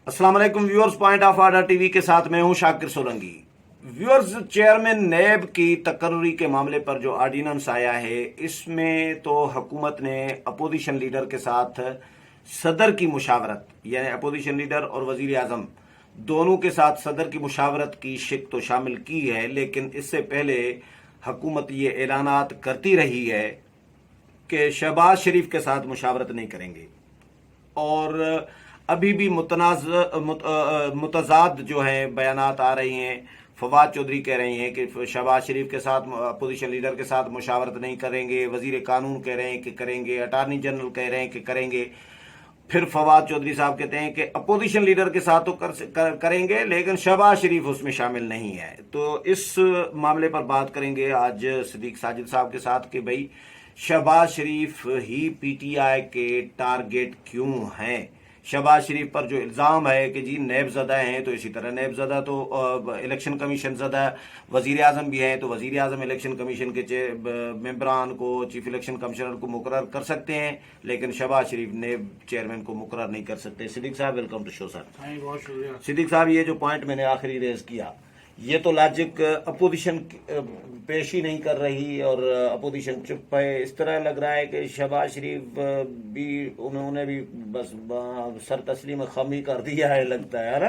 السلام علیکم viewers, point of order T V کے ساتھ میں ہوں شاکر سولنگی۔ ویورز، چیئرمین نیب کی تقرری کے معاملے پر جو آرڈیننس آیا ہے، اس میں تو حکومت نے اپوزیشن لیڈر کے ساتھ صدر کی مشاورت، یعنی اپوزیشن لیڈر اور وزیر اعظم دونوں کے ساتھ صدر کی مشاورت کی شق تو شامل کی ہے، لیکن اس سے پہلے حکومت یہ اعلانات کرتی رہی ہے کہ شہباز شریف کے ساتھ مشاورت نہیں کریں گے، اور ابھی بھی متضاد جو ہیں بیانات آ رہی ہیں۔ فواد چودھری کہہ رہے ہیں کہ شہباز شریف کے ساتھ اپوزیشن لیڈر کے ساتھ مشاورت نہیں کریں گے، وزیر قانون کہہ رہے ہیں کہ کریں گے، اٹارنی جنرل کہہ رہے ہیں کہ کریں گے، پھر فواد چودھری صاحب کہتے ہیں کہ اپوزیشن لیڈر کے ساتھ تو کریں گے لیکن شہباز شریف اس میں شامل نہیں ہے۔ تو اس معاملے پر بات کریں گے آج صدیق ساجد صاحب کے ساتھ کہ بھئی شہباز شریف ہی پی ٹی آئی کے ٹارگٹ کیوں ہیں۔ شہباز شریف پر جو الزام ہے کہ جی نیب زدہ ہیں، تو اسی طرح نیب زدہ تو الیکشن کمیشن زدہ، وزیر اعظم بھی ہیں تو وزیر اعظم الیکشن کمیشن کے ممبران کو، چیف الیکشن کمشنر کو مقرر کر سکتے ہیں، لیکن شہباز شریف نیب چیئرمین کو مقرر نہیں کر سکتے۔ صدیق صاحب ویلکم ٹو شو سر۔ بہت شکریہ۔ صدیق صاحب، یہ جو پوائنٹ میں نے آخری ریز کیا، یہ تو لاجک اپوزیشن پیش ہی نہیں کر رہی اور اپوزیشن چپ ہے۔ اس طرح لگ رہا ہے کہ شہباز شریف بھی انہوں نے بھی بس سر تسلیم خامی کر دیا ہے، لگتا ہے یار۔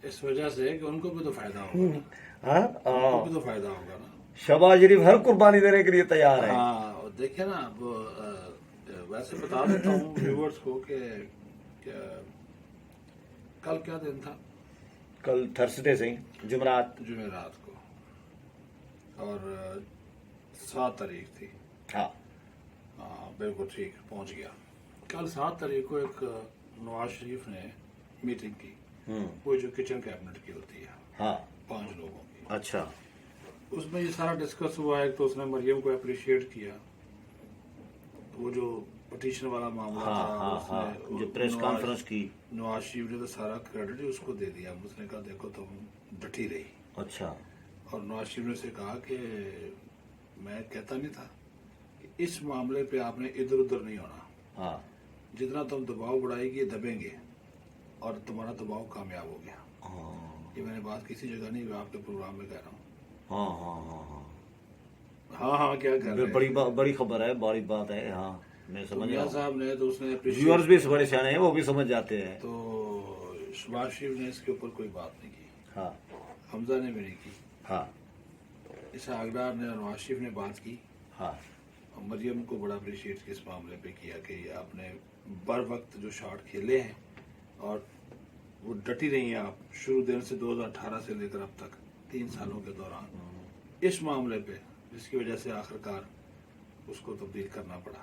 اس وجہ سے کہ ان کو بھی تو فائدہ ہوگا، ہاں، ان کو بھی تو فائدہ ہوگا نا۔ شہباز شریف ہر قربانی دینے کے لیے تیار ہے۔ ہاں، اور دیکھیں نا، اب ویسے بتا دیتا ہوں ویورز کو کہ کل کیا دن تھا؟ کل تھرسڈے سے جمعرات کو، اور 7 تاریخ تھی۔ ہاں بالکل ٹھیک، پہنچ گیا۔ کل 7 تاریخ کو ایک نواز شریف نے میٹنگ کی، وہ جو کچن کیبنٹ کی ہوتی ہے، ہاں 5 لوگوں کی۔ اچھا، اس میں یہ سارا ڈسکس ہوا ہے۔ تو اس نے مریم کو اپریشیٹ کیا، وہ جو پٹیشن والا معاملہ تھا، جو پریس کانفرنس کی، نواز شریف نے تو سارا کریڈٹ اس کو دے دیا۔ اس نے کہا دیکھو تم ڈٹی رہی، اچھا، اور نواز شریف نے سے کہا کہ میں کہتا نہیں تھا کہ اس معاملے پہ آپ نے ادھر ادھر نہیں ہونا، ہاں جتنا تم دباؤ بڑھائے گی دبیں گے، اور تمہارا دباؤ کامیاب ہو گیا۔ یہ میں نے بات کسی جگہ نہیں، آپ کے پروگرام میں کہہ رہا ہوں۔ ہاں ہاں ہاں ہاں ہاں کیا کر رہے ہیں؟ بڑی خبر ہے، بڑی بات ہے۔ ہاں میں سمجھ رہا میاں ہوں، صاحب نے تو اس نے ویورز بھی بڑے سیانے ہیں، وہ بھی سمجھ جاتے ہیں۔ تو شہباز شریف نے اس کے اوپر کوئی بات نہیں کی، ہاں حمزہ نے بھی نہیں کی، ہاں اسحاق ڈار نے اور نواز شریف نے بات کی، ہاں اور مریم کو بڑا اپریشیٹ اس معاملے پہ کیا کہ آپ نے بر وقت جو شاٹ کھیلے ہیں اور وہ ڈٹی رہی ہیں آپ شروع دن سے 2018 سے لے کر اب تک 3 سالوں کے دوران اس معاملے پہ، جس کی وجہ سے آخرکار اس کو تبدیل کرنا پڑا۔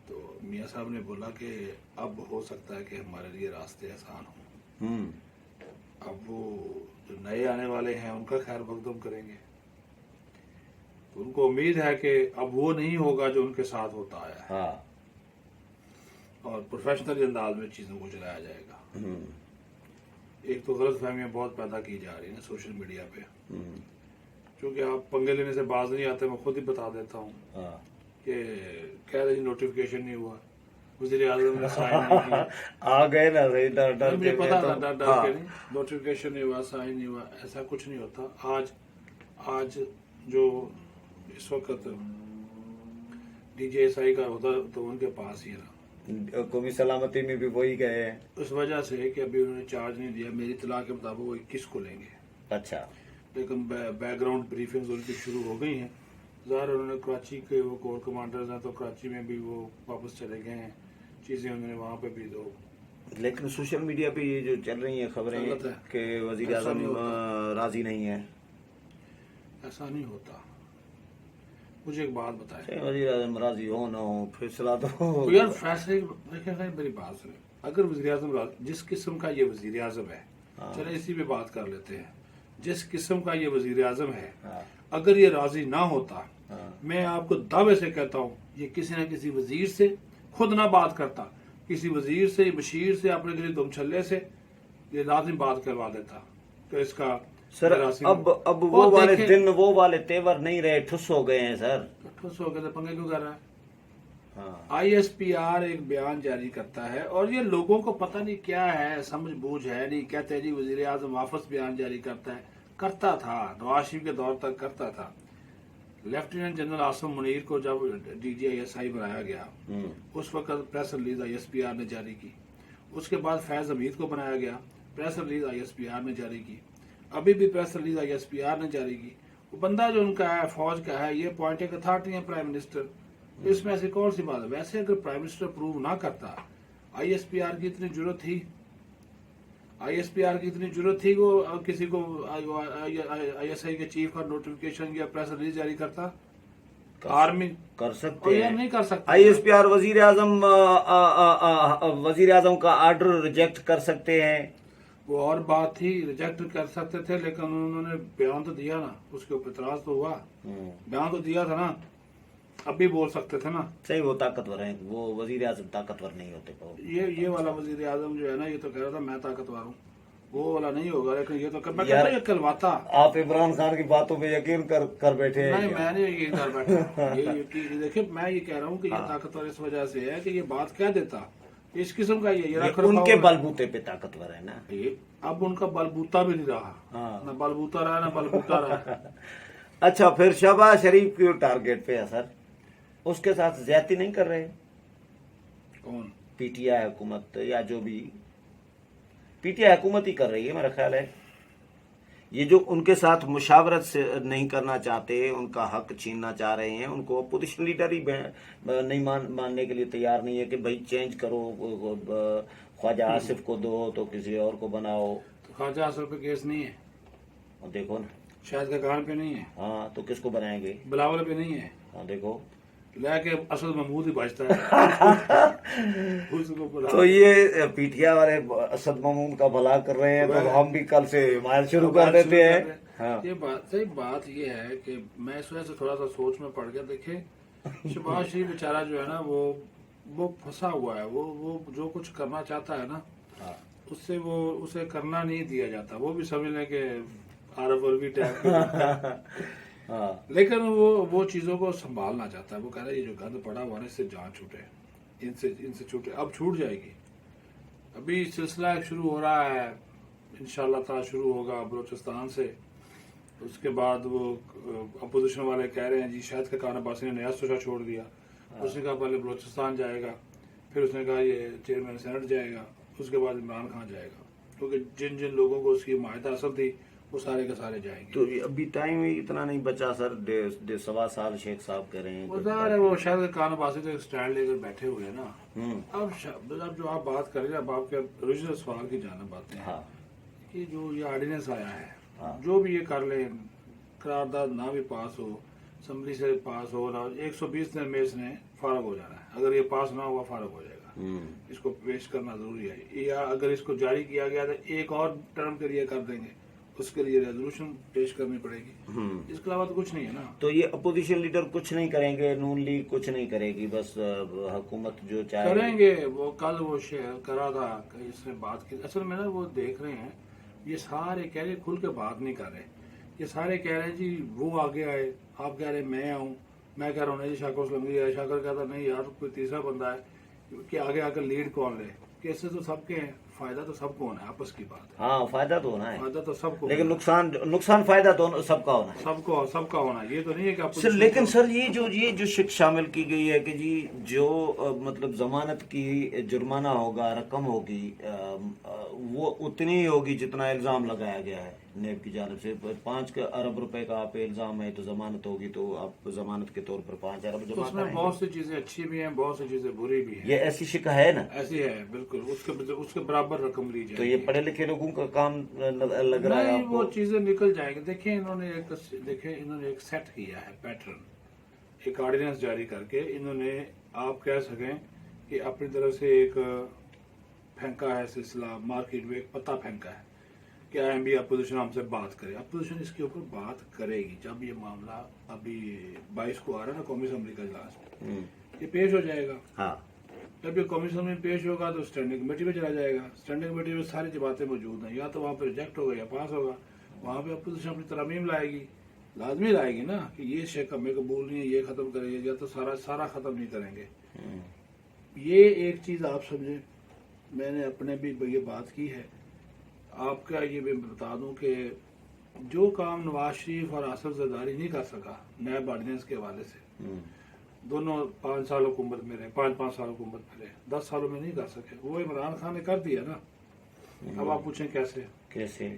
تو میاں صاحب نے بولا کہ اب ہو سکتا ہے کہ ہمارے لیے راستے آسان ہوں، اب وہ جو نئے آنے والے ہیں ان کا خیر مقدم کریں گے۔ تو ان کو امید ہے کہ اب وہ نہیں ہوگا جو ان کے ساتھ ہوتا آیا ہے، ہاں اور پروفیشنل انداز میں چیزوں کو چلایا جائے گا۔ ایک تو غلط فہمیاں بہت پیدا کی جا رہی ہیں سوشل میڈیا پہ، چونکہ آپ پنگے لینے سے باز نہیں آتے۔ میں خود ہی بتا دیتا ہوں کہ کہہ رہے نوٹیفیکیشن نہیں ہوا، وزیر اعظم نے سائن نہیں کیا۔ آ گئے نا، ڈر ڈر مجھے کے پتا تھا ڈر ڈر کے نہیں، نوٹیفیکیشن نہیں ہوا، سائن نہیں ہوا، ایسا کچھ نہیں ہوتا۔ آج جو اس وقت ڈی جے ایس آئی کا ہوتا تو ان کے پاس ہی رہا، قومی سلامتی میں بھی وہی گئے ہیں۔ اس وجہ سے کہ ابھی انہوں نے چارج نہیں دیا۔ میری اطلاع کے مطابق وہ 21 کو لیں گے، اچھا، لیکن بیک گراؤنڈ بریفنگز ان کی شروع ہو گئی ہیں۔ ظاہر انہوں نے کراچی کے وہ کور کمانڈرز ہیں تو کراچی میں بھی وہ واپس چلے گئے ہیں، چیزیں انہوں نے وہاں پہ بھی دو۔ لیکن سوشل میڈیا پہ یہ جو چل رہی ہیں خبریں غلط ہے، کہ وزیر اعظم راضی نہیں ہے، ایسا نہیں ہوتا۔ مجھے ایک بات بتائیں، وزیر اعظم راضی ہو نہ ہو، فیصلہ تو یار فیصلے دیکھیں، میری بات سنیں، اگر وزیر اعظم جس قسم کا یہ وزیر اعظم ہے، چلے اسی پہ بات کر لیتے ہیں، جس قسم کا یہ وزیر اعظم ہے، اگر یہ راضی نہ ہوتا، میں آپ کو دعوے سے کہتا ہوں یہ کسی نہ کسی وزیر سے خود نہ بات کرتا، کسی وزیر سے، بشیر سے، اپنے دلی دم چھلے سے یہ لازم بات کروا دیتا کہ اس کا سر اب وہ والے دن، وہ والے تیور نہیں رہے، ٹھس ہو گئے ہیں سر۔ ٹھس ہو گئے تو پنگے کیوں کر رہا ہے؟ आई एस पी आर एक बयान जारी करता है और ये लोगों को पता नहीं क्या है, समझ बूझ है नहीं, कहते हैं जी वजीर आजम वापस बयान जारी करता है, करता था नवाज शरीफ के दौर तक करता था। लेफ्टिनेंट जनरल आसिम मुनीर को जब DGISI बनाया गया उस वक्त प्रेस रिलीज ISPR ने जारी की, उसके बाद फैज हमीद को बनाया गया, प्रेस रिलीज ISPR ने जारी की, अभी भी प्रेस रिलीज ISPR ने जारी की। वो बंदा जो उनका है फौज का है, ये पॉइंटिंग अथॉरिटी है प्राइम मिनिस्टर, इसमें ऐसी कौन सी बात है। वैसे अगर प्राइम मिनिस्टर अप्रूव ना करता, ISPR की इतनी जरूरत थी, ISPR की इतनी जरूरत थी वो किसी को ISI के चीफ का नोटिफिकेशन या प्रेस रिलीज जारी करता? आर्मी कर सकते हैं, नहीं कर सकते। ISPR वजीर आजम का ऑर्डर रिजेक्ट कर सकते हैं। वो और बात थी, रिजेक्ट कर सकते थे, लेकिन उन्होंने बयान तो दिया ना, उसके ऊपर इतराज तो हुआ, बयान तो दिया था ना, अब भी बोल सकते थे ना। सही, वो ताकतवर है, वो वजीर आजम ताकतवर नहीं होते। ये वाला वजीर आजम जो है ना, ये तो कह रहा था मैं ताकतवर हूँ, वो वाला नहीं होगा, लेकिन ये तो मैं कहता हूँ ये कहलवाता। आप इमरान खान की बातों पे यकीन कर बैठे हैं? नहीं, मैंने यकीन कर बैठा। ये देखिए, मैं ये कह रहा हूँ कि ये ताकतवर इस वजह से है कि ये बात कह देता, इस किस्म का ये उनके बलबूते पे ताकतवर है ना। अब उनका बलबूता भी नहीं रहा, न बलबूता रहा न बलबूता रहा। अच्छा, फिर शहबाज शरीफ की टारगेट पे असर, उसके साथ ज्यादती नहीं कर रहे कौन? PTI हुकूमत, या जो भी PTI हुकूमत ही कर रही है मेरा ख्याल है। ये जो उनके साथ मुशावरत से नहीं करना चाहते, उनका हक छीनना चाह रहे हैं, उनको अपोजिशन लीडर ही नहीं मानने के लिए तैयार नहीं है कि भाई चेंज करो, ख्वाजा आसिफ को दो तो किसी और को बनाओ। तो ख्वाजा आसिफ पे केस नहीं है, और देखो ना, शायद का कान पे नहीं है। हाँ, तो किसको बनाएंगे? बिलावल पे नहीं है। हाँ, देखो, लेके असद महमूद ही बचता है। उसको तो ये PTI वाले असद महमूद का भला कर रहे हैं, तो हम भी कल से हिमायत शुरू कर देते हैं। हाँ। ये बात ये है कि मैं इस वजह से थोड़ा सा सोच में पड़ गया। देखे, शहबाज शरीफ बेचारा जो है ना, वो फंसा हुआ है, वो जो कुछ करना चाहता है ना, उसे करना नहीं दिया जाता। वो भी समझ लें कि RFRB टाइप। हाँ। लेकिन वो चीजों को संभालना चाहता है। वो कह रहा है ये जो गंद पड़ा हुआ है इससे जान छूटे, इनसे छूटे, अब छूट जाएगी। अभी सिलसिला शुरू हो रहा है, इंशाल्लाह ताला शुरू होगा बलोचिस्तान से। उसके बाद वो अपोजिशन वाले कह रहे हैं जी शाहिद खान अब्बासी ने नया सोचा छोड़ दिया। उसने कहा पहले बलोचिस्तान जाएगा, फिर उसने कहा ये चेयरमैन सेनेट जाएगा, उसके बाद इमरान खान जाएगा, क्योंकि जिन लोगों को उसकी हिमायत हासिल थी वो सारे के सारे जाएंगे। तो अभी टाइम ही इतना नहीं बचा सर, 1.25 साल शेख साहब कह रहे हैं। वो शायद खान अब्बासी तो स्टैंड लेकर बैठे हुए हैं ना। अब जो आप बात कर रहे हैं, अब आपके ओरिजिनल सवाल की जानब आते हैं। हाँ। कि जो ये ऑर्डिनेंस आया है, हाँ। जो भी ये कर ले, करारदाद ना भी पास हो, असम्बली से पास हो ना, 120 दिन में इसने फारग हो जाना है। अगर ये पास ना हुआ फारग हो जाएगा। इसको पेश करना जरूरी है, या अगर इसको जारी किया गया तो एक और टर्म के लिए कर देंगे, उसके लिए रेजोल्यूशन पेश करनी पड़ेगी। इसके अलावा तो कुछ नहीं है ना। तो ये अपोजिशन लीडर कुछ नहीं करेंगे, नून लीग कुछ नहीं करेगी, बस हुकूमत जो चाहे करेंगे। वो कल वो शेयर करा था, इसने बात की। असल में ना वो देख रहे हैं, ये सारे कह रहे, खुल के बात नहीं कर रहे। ये सारे कह रहे हैं जी वो आगे आए, आप कह रहे मैं आऊँ, मैं कह रहा हूँ नहीं जी शाकर असलम है। शाकर कहता नहीं यार कोई तीसरा बंदा है कि आगे आकर लीड कौन ले। केसेस तो सबके हैं, फायदा तो सबको होना है, आपस की बात है। हाँ, फायदा तो होना है, फायदा तो सबको, लेकिन नुकसान फायदा दोनों सबका होना है। सबका होना है। ये तो नहीं है कि सर, लेकिन सर ये जो शिक्षा शामिल की गई है कि जी जो मतलब जमानत की जुर्माना होगा, रकम होगी, वो उतनी ही होगी जितना इल्जाम लगाया गया है नेब की जानिब से। 5 अरब रुपए का आप इल्जाम है तो जमानत होगी, तो आप जमानत के तौर पर 5 अरब जमा उसमें करेंगे। बहुत सी चीजें अच्छी भी हैं, बहुत सी चीजें बुरी भी हैं। ये ऐसी शिका है ना, ऐसी है बिल्कुल, उसके बराबर रकम ली जाए। तो ये पढ़े लिखे लोगों का काम लग रहा है आपको? वो चीजें निकल जाएंगी। देखिए इन्होंने एक सेट किया है पैटर्न, एक ऑर्डिनेंस जारी करके इन्होंने, आप कह सकें कि अपनी तरफ से एक फेंका है सिलसिला, मार्केट में एक पत्ता फेंका है कि IMB अपोजिशन हमसे बात करे। अपोजिशन इसके ऊपर बात करेगी जब ये मामला अभी 22 को आ रहा है ना कौमी असम्बली का इजलास, ये पेश हो जाएगा। हाँ। जब ये कमीशन में पेश होगा तो स्टैंडिंग कमेटी में चला जाएगा। स्टैंडिंग कमेटी में सारी जमातें मौजूद हैं, या तो वहाँ पे रिजेक्ट होगा या पास होगा। वहाँ पे अपोजिशन अपनी तरमीम लाएगी, लाजमी लाएगी ना कि ये शेख हमें कबूल नहीं है, ये खत्म करेंगे, या तो सारा खत्म नहीं करेंगे। یہ ایک چیز آپ سمجھیں، میں نے اپنے بھی یہ بات کی ہے، آپ کا یہ میں بتا دوں کہ جو کام نواز شریف اور آصف زرداری نہیں کر سکا نیب آرڈیننس کے حوالے سے، دونوں 5 سال حکومت میں رہے، 5 سال حکومت میں رہے، 10 سالوں میں نہیں کر سکے، وہ عمران خان نے کر دیا نا۔ اب آپ پوچھیں کیسے؟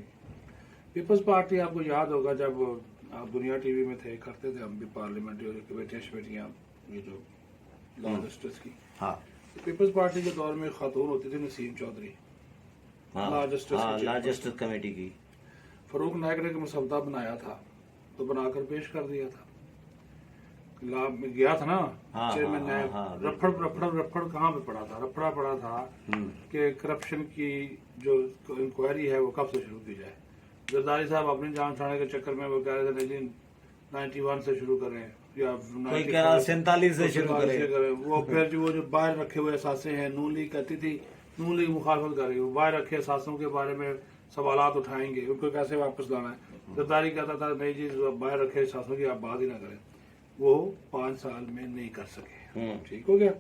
پیپلز پارٹی آپ کو یاد ہوگا جب آپ دنیا ٹی وی میں تھے، کرتے تھے ہم بھی پارلیمنٹری کمیٹیاں یہ جو لا جسٹس کی، پیپلز پارٹی کے دور میں خاتون ہوتی تھی نسیم چودھری، لا جسٹس کمیٹی کی، فاروق نائک نے مسودہ بنایا تھا تو بنا کر پیش کر دیا تھا، لاب میں گیا تھا نا چیئرمین نیب، رپڑ کہاں پہ پڑا تھا؟ رپڑا پڑا تھا کہ کرپشن کی جو انکوائری ہے وہ کب سے شروع کی جائے۔ زرداری صاحب اپنی جان چھڑانے کے چکر میں وہ کہہ رہے تھے 1991 سے شروع کریں یا 47 سے شروع کریں، وہ پھر جو باہر رکھے ہوئے اثاثے ہیں، نون لیگ کہتی تھی، نون لیگ مخالفت کر رہی ہے، وہ باہر رکھے اثاثوں کے بارے میں سوالات اٹھائیں گے، ان کو کیسے واپس لانا ہے۔ زرداری کہتا تھا نہیں جی باہر رکھے اثاثوں کی آپ بات ہی نہ کریں، وہ 5 سال میں نہیں کر سکے، ٹھیک ہو گیا۔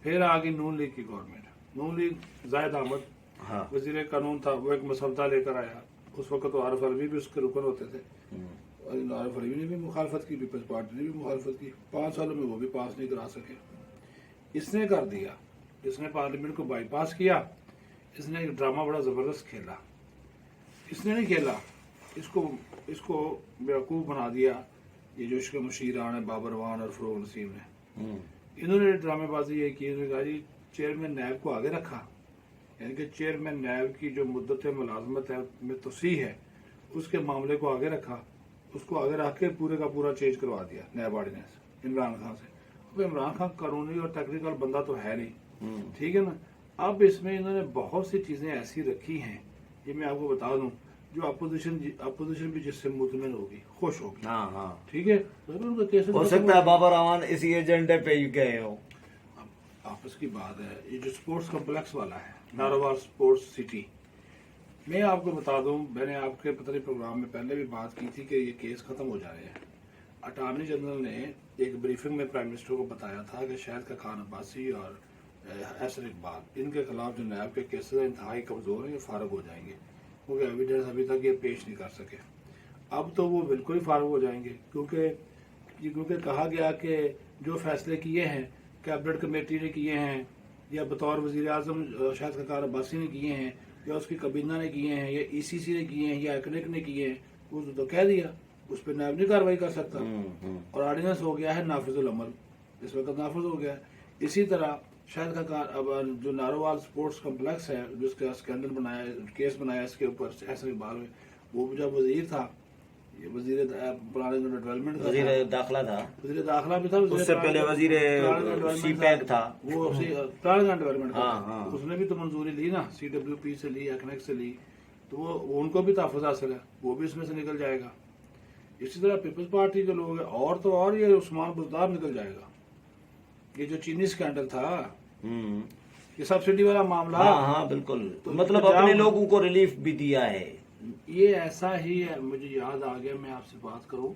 پھر آگئی نون لیگ کی گورنمنٹ، نون لیگ زاہد احمد وزیر قانون تھا، وہ ایک مسودہ لے کر آیا، اس وقت تو عارف علوی بھی اس کے رکن ہوتے تھے، عارف علوی نے بھی مخالفت کی، پیپلز پارٹی نے بھی مخالفت کی، 5 سالوں میں وہ بھی پاس نہیں کرا سکے۔ اس نے کر دیا، اس نے پارلیمنٹ کو بائی پاس کیا، اس نے ایک ڈرامہ بڑا زبردست کھیلا، اس نے نہیں کھیلا، اس کو بیوقوف بنا دیا یہ جو اس کے مشیران ہیں بابر وان اور فروغ نسیم نے، انہوں نے ڈرامے بازی یہ کی، انہوں نے کہا جی چیئرمین نیب کو آگے رکھا، یعنی کہ چیئرمین نیب کی جو مدت ملازمت ہے میں توسیع ہے اس کے معاملے کو آگے رکھا، اس کو آگے رکھ کے پورے کا پورا چینج کروا دیا نیب آرڈیننس عمران خان سے۔ اب عمران خان قانونی اور ٹیکنیکل بندہ تو ہے نہیں، ٹھیک ہے نا۔ اب اس میں انہوں نے بہت سی چیزیں ایسی رکھی ہیں، یہ میں آپ کو بتا دوں، جو اپوزیشن بھی جس سے مطمئن ہوگی، خوش ہوگی، ٹھیک ہے۔ ہو سکتا ہے بابر اعوان اسی ایجنڈے پہ ہی گئے ہو، آپس کی بات ہے۔ یہ جو سپورٹس کمپلیکس والا ہے ناروال سپورٹس سٹی، میں آپ کو بتا دوں، میں نے آپ کے پتہ پروگرام میں پہلے بھی بات کی تھی کہ یہ کیس ختم ہو جا رہے ہیں۔ اٹارنی جنرل نے ایک بریفنگ میں پرائم منسٹر کو بتایا تھا کہ شاہد کا خان عباسی اور حیثر اقبال ان کے خلاف جو نیب کے کیسز انتہائی کمزور ہیں، یہ فارغ ہو جائیں گے، کیونکہ ایویڈنس ابھی تک یہ پیش نہیں کر سکے۔ اب تو وہ بالکل ہی فارغ ہو جائیں گے، کیونکہ کہا گیا کہ جو فیصلے کیے ہیں کیبنٹ کمیٹی نے کیے ہیں، یا بطور وزیر اعظم شاہد کا خان عباسی نے کیے ہیں، یا اس کی کابینہ نے کیے ہیں، یا ای سی سی نے کیے ہیں، یا ایکنک نے کیے ہیں، وہ تو کہہ دیا، اس پہ نیب نہیں کارروائی کر سکتا، اور آرڈیننس ہو گیا ہے نافذ العمل، اس وقت نافذ ہو گیا ہے۔ اسی طرح شاہد کا جو ناروال سپورٹس کمپلیکس ہے، جس کا اسکینڈل بنایا، کیس بنایا اس کے اوپر حیثر اقبال میں، وہ جب وزیر تھا، یہ وزیر پلاننگ اینڈ ڈیولپمنٹ کا وزیر داخلہ تھا، وزیر داخلہ بھی تھا، اس سے پہلے وزیر سی پیک تھا، وہ پلاننگ اینڈ ڈیولپمنٹ کا، اس نے بھی تو منظوری لی نا، سی ڈبلیو پی سے لی، ایکنک سے لی، تو وہ ان کو بھی تحفظ حاصل ہے، وہ بھی اس میں سے نکل جائے گا۔ اسی طرح پیپلز پارٹی کے لوگ ہیں، اور تو اور یہ عثمان بزدار نکل جائے گا، یہ جو چینی اسکینڈل تھا، یہ سبسڈی والا معاملہ، ہاں بالکل، مطلب اپنے لوگوں کو ریلیف بھی دیا ہے۔ یہ ایسا ہی ہے، مجھے یاد آ گیا، میں آپ سے بات کروں،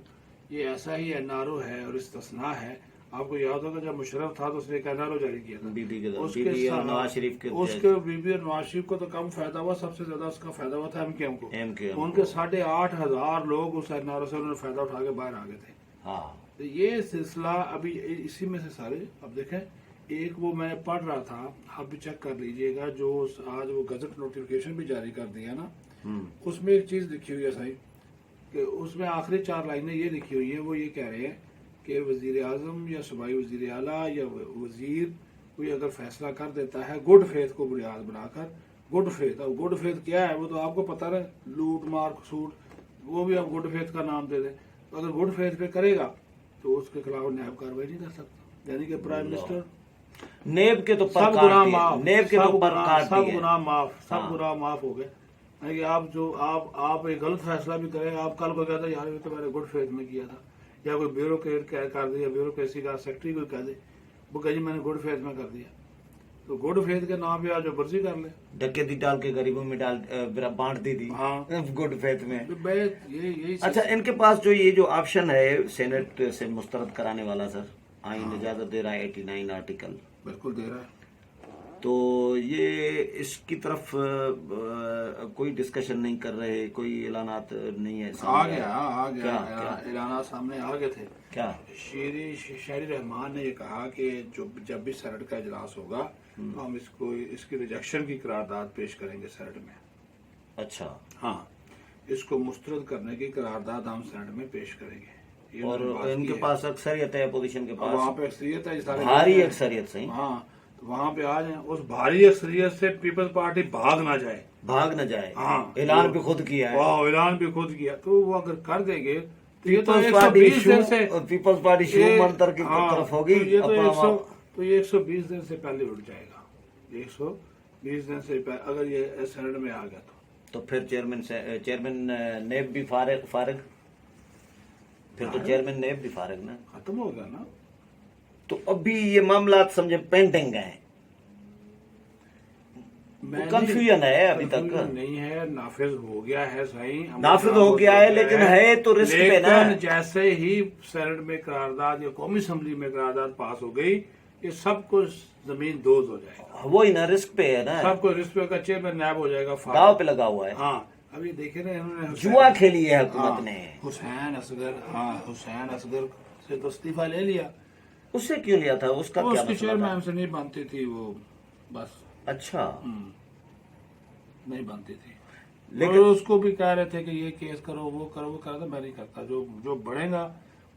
یہ ایسا ہی این آر او ہے اور استثناء ہے۔ آپ کو یاد ہوگا جب مشرف تھا تو اس نے ایک این آر او جاری کیا تھا، بی بی اور نواز شریف کے، اس کے بی بی اور نواز شریف کو تو کم فائدہ ہوا، سب سے زیادہ اس کا فائدہ ہوا تھا ایم کے ایم کو، ان کے 8,500 لوگ اس این آر او سے انہوں نے فائدہ اٹھا کے باہر آ گئے تھے۔ تو یہ سلسلہ ابھی اسی میں سے سارے، اب دیکھیں، ایک وہ میں پڑھ رہا تھا، آپ بھی چیک کر لیجئے گا، جو آج وہ گزٹ نوٹیفیکیشن بھی جاری کر دیا نا، اس میں ایک چیز لکھی ہوئی ہے صحیح، کہ اس میں آخری 4 لائنیں یہ لکھی ہوئی ہیں، وہ یہ کہہ رہے ہیں کہ وزیر اعظم یا صوبائی وزیر اعلیٰ یا وزیر کوئی اگر فیصلہ کر دیتا ہے گڈ فیتھ کو بنیاد بنا کر، گڈ فیتھ، اب گڈ فیتھ کیا ہے وہ تو آپ کو پتہ ہے، لوٹ مار سوٹ، وہ بھی آپ گڈ فیتھ کا نام دے دیں، تو اگر گڈ فیتھ پہ کرے گا تو اس کے خلاف نیب کارروائی نہیں کر سکتا، یعنی کہ پرائم منسٹر نیب کے تو سب گناہ معاف، نیب کے تو سب گناہ معاف، سب گناہ معاف ہو گئے۔ کہ آپ ایک غلط فیصلہ بھی کریں، آپ کل کو کہتے ہیں یار یہ تو میں نے گڈ فیتھ میں کیا تھا، یا کوئی بیوروکریٹ کر دیا، بیوروکریسی کا سیکٹری کوئی کہہ دے، وہ کہ جی میں نے گڈ فیتھ میں کر دیا، تو گڈ فیتھ کے نام پہ آج جو مرضی کر لے، ڈکیتی ڈال کے غریبوں میں بانٹ دی تھی گڈ فیتھ میں۔ یہی اچھا، ان کے پاس جو یہ جو آپشن ہے سینٹ سے مسترد کرانے والا، سر आइन इजाजत दे रहा है 89 आर्टिकल, बिल्कुल दे रहा है। तो ये इसकी तरफ कोई डिस्कशन नहीं कर रहे, कोई ऐलानात नहीं है आ सामने गया क्या? ऐलाना सामने आ गए थे। क्या? शायरी रहमान ने ये कहा कि जब भी सेनेट का इजलास होगा तो हम इसकी रिजेक्शन की करारदाद पेश करेंगे सेनेट में। अच्छा, हाँ, इसको मुस्तरद करने की करारदाद हम सेनेट में पेश करेंगे। ये और उन्होंने बात इनके की है। पास अक्सरियत है अपोजिशन के अब वहाँ पास, पे अक्सरियत है, सारे भारी लोग हैं। अक्सरियत सही, हाँ, तो वहाँ पे आ जाए, उस भारी अक्सरियत से पीपल्स पार्टी भाग ना जाए। भाग न जाए। हाँ, ऐलान भी खुद किया है वाह, ऐलान भी खुद किया, तो वो अगर कर देंगे तो ये तो पीपल्स पार्टी 120 दिन से पीपल्स पार्टी शुभ मंत्र की हाँ, तरफ होगी। तो ये तो अपना 120 दिन से पहले उठ जाएगा। 120 दिन से पहले अगर ये सेनेट में आ गया तो फिर चेयरमैन नेब भी फारिग, फिर तो चेयरमैन नेब भी फारिग ना। खत्म हो गया ना। तो अभी ये मामला समझे पेंडिंग है, कंफ्यूजन है अभी तक, नहीं है, नाफिज हो गया है सही, नाफिज हो गया है, लेकिन है तो रिस्क पे ना। लेकिन जैसे ही सेनेट में करारदाद या कौमी असम्बली में करारदाद पास हो गई, ये सब कुछ जमीन दोज हो जाएगा, वही ना, रिस्क पे है ना, सब कुछ रिस्क का चेयरमैन नायब हो जाएगा, दाव पे लगा हुआ है। हाँ, अभी देखे ना इन्होंने जुआ खेली है हुकूमत ने। हुसैन असगर से तो इस्तीफा ले लिया, उससे क्यों लिया था, उसका क्या उसकी मसला था? चेयरमैन से नहीं बनती थी वो, बस अच्छा, नहीं बनती थी। लेकिन और उसको भी कह रहे थे कि ये केस करो, वो करो, वो करा था, मैं नहीं करता, जो बढ़ेगा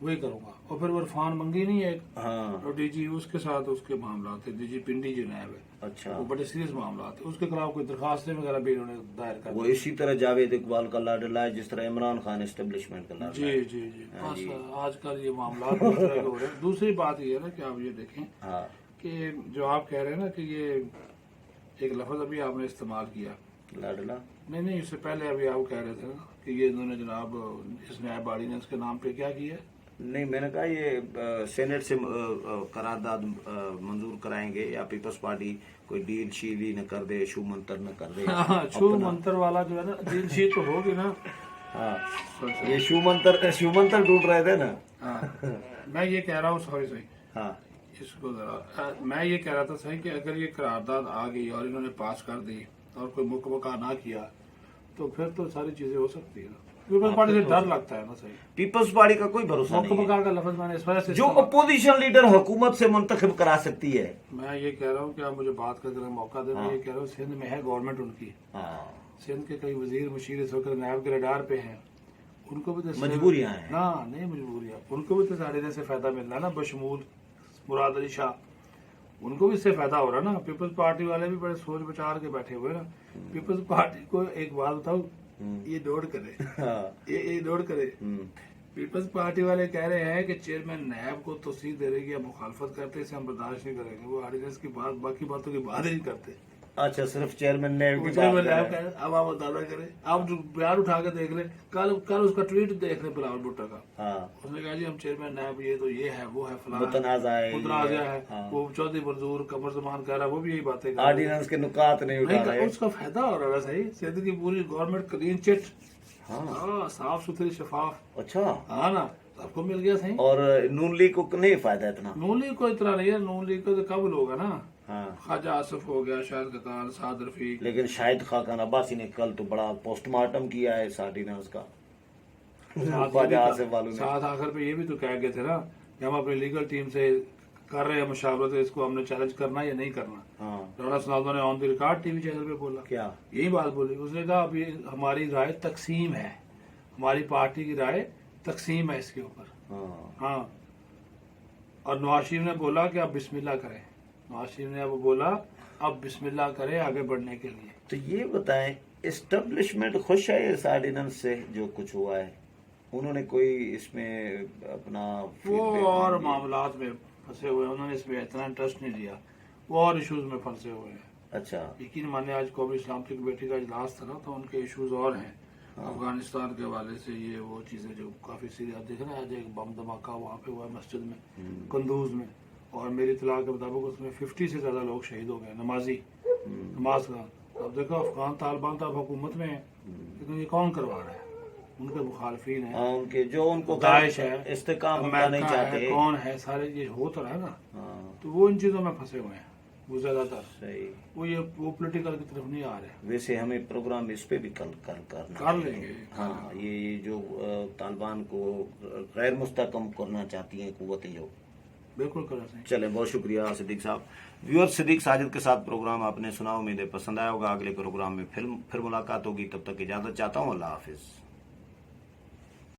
वही करूंगा। और फिर वो इरफान मंगी नहीं है, हाँ, और डीजी उसके साथ उसके मामला थे, डीजी पिंडी जो नायब है, अच्छा, वो बड़े सीरियस मामला थे, उसके खिलाफ कोई दरखास्तें वगैरह भी इन्होंने दायर कर वो इसी तरह जावेद इकबाल का लाडला है जिस तरह इमरान खान एस्टेब्लिशमेंट का लाडला जी है। जी जी बस आजकल ये मामला दूसरे के हो रहे हैं। दूसरी बात ये है ना कि आप ये देखें हाँ, कि जो आप कह रहे हैं ना कि ये एक लफ्ज अभी आपने इस्तेमाल किया, लाडला नहीं, इससे पहले अभी आप कह रहे थे ना कि ये इन्होंने जनाब इस नायब बॉडी ने इसके नाम पे क्या किया है? नहीं, मैंने कहा ये सेनेट से करारदाद मंजूर कराएंगे या पीपल्स पार्टी कोई डील शील ही न कर दे, शू मंत्र न कर दे। हाँ, छू मंत्र वाला जो है ना, दिल शीत तो होगी ना। हाँ, ये शू मंत्र ढूंढ रहे थे ना। हाँ, मैं ये कह रहा हूँ, सॉरी हाँ, इसको जरा, मैं ये कह रहा था सही कि अगर ये करारदाद आ गई और इन्होंने पास कर दी और कोई मुकबका ना किया तो फिर तो सारी चीजें हो सकती है ना। पीपल्स पार्टी से डर लगता है ना सही, पीपल्स पार्टी का कोई भरोसा नहीं है। मुकबका का लफ्ज मैंने इस वजह से जो अपोजिशन लीडर हुकूमत से मुंतखब करा सकती है। मैं ये कह रहा हूँ कि आप मुझे बात करके मौका दें। मैं ये कह रहा हूँ सिंध में है गवर्नमेंट उनकी, हाँ, सिंध के कई वजीर मुशीर इस वक्त नायब के रडार पे हैं, उनको भी तो मजबूरियां हैं ना, नहीं मजबूरियां, उनको भी तो साढ़े से फायदा मिल रहा है ना, बशमूल मुराद अली शाह, उनको भी इससे फायदा हो रहा है ना। पीपल्स पार्टी वाले भी बड़े सोच विचार के बैठे हुए ना। पीपल्स पार्टी को एक बात बताऊं, ये नोट करे, हाँ, ये नोट करे, पीपल्स पार्टी वाले कह रहे हैं कि चेयरमैन नायब को तोसीह दे रही या मुखालफत करते, इसे हम बर्दाश्त नहीं करेंगे। वो ऑर्डिनेंस की बात, बाकी बातों की बात ही नहीं करते। अच्छा, सिर्फ चेयरमैन ने की चेयरमैन बात नायब है। कह रहे, अब आप अंदाजा करें, आप जो बयान उठा के देख ले, कल उसका ट्वीट देख ले बिलावल भुट्टो का, हाँ, उसने कहा जी हम चेयरमैन नायब ये तो ये है, वो है, फलाना मुतनाज़ा है, मुतनाज़ा है। हाँ। वो चौधरी मंजूर कमर जमान कह रहा है, वो भी यही बातें कर रहा है। ऑर्डिनेंस के नुकात नहीं उठा रहे। उसका फायदा हो रहा है सही, सिंध की पूरी गवर्नमेंट क्लीन चिट, हाँ, साफ सुथरी शफाफ, अच्छा, हाँ ना, सबको मिल गया सही। और नून लीग को नहीं फायदा इतना। नून लीग को इतना नहीं है, नून लीग को तो कब होगा ना, हाँ, ख्वाजा आसिफ हो गया, शाहिद खकान, साद रफीक, लेकिन शाहिद खाकान अब्बासी ने कल तो बड़ा पोस्टमार्टम किया है इस ऑर्डिनेंस का। ख्वाजा आसिफ वालों ने साथ आखिर पे ये भी तो कह गए थे ना कि हम अपनी लीगल टीम से कर रहे हैं मुशावरत, इसको हमने चैलेंज करना या नहीं करना। हाँ, राणा सनातन ने on the record TV channel पे बोला, क्या यही बात बोली। उसने कहा अभी हमारी राय तकसीम है, हमारी पार्टी की राय तकसीम है इसके ऊपर। हाँ, हाँ, और नवाज शरीफ ने बोला कि आप बिस्मिल्लाह करें, नवाज शरीफ ने अब बोला अब बिस्मिल्लाह करें आगे बढ़ने के लिए। तो ये बताएं, एस्टेब्लिशमेंट खुश है इस ऑर्डिनेंस से जो कुछ हुआ है? उन्होंने कोई इसमें अपना वो feedback और नहीं दिया? मामलात में फंसे हुए हैं, उन्होंने इसमें इतना इंटरेस्ट नहीं लिया, वो और इश्यूज में फंसे हुए हैं। अच्छा, यकीन माने आज कौमी इस्लामती कमेटी का इजलास था ना, तो उनके इश्यूज और हैं अफगानिस्तान के हवाले से, ये वो चीजें जो काफी सीरियस देख रहे हैं। आज एक बम धमाका वहाँ पे हुआ है मस्जिद में कंदूज में, और मेरी इतला के मुताबिक उसमें 50 से ज्यादा लोग शहीद हो गए, नमाजी नमाज का। अब देखो अफगान तालिबान तो अब हुकूमत में है, लेकिन ये कौन करवा रहा है? ان کے مخالفین ہیں، ان کے جو ان کو داعش ہے، استحکام ہونا نہیں امریکہ ہے، چاہتے. کون ہے، سارے یہ ہو تو رہا ہے نا، ہاں تو وہ ان چیزوں میں پھنسے ہوئے ہیں وہ زیادہ تر. صحیح. وہ پولیٹیکل کی طرف نہیں آ رہے. ویسے ہمیں پروگرام اس پہ بھی کل کرنا کر لیں گے. ہاں یہ جو طالبان کو غیر مستحکم کرنا چاہتی ہیں قوتیں جو بالکل کر سکیں. چلیں. بہت شکریہ صدیق صاحب. ویور صدیق ساجد کے ساتھ پروگرام آپ نے سنا، امید ہے پسند آیا ہوگا. اگلے پروگرام میں پھر ملاقات ہوگی. تب تک اجازت چاہتا ہوں. اللہ حافظ.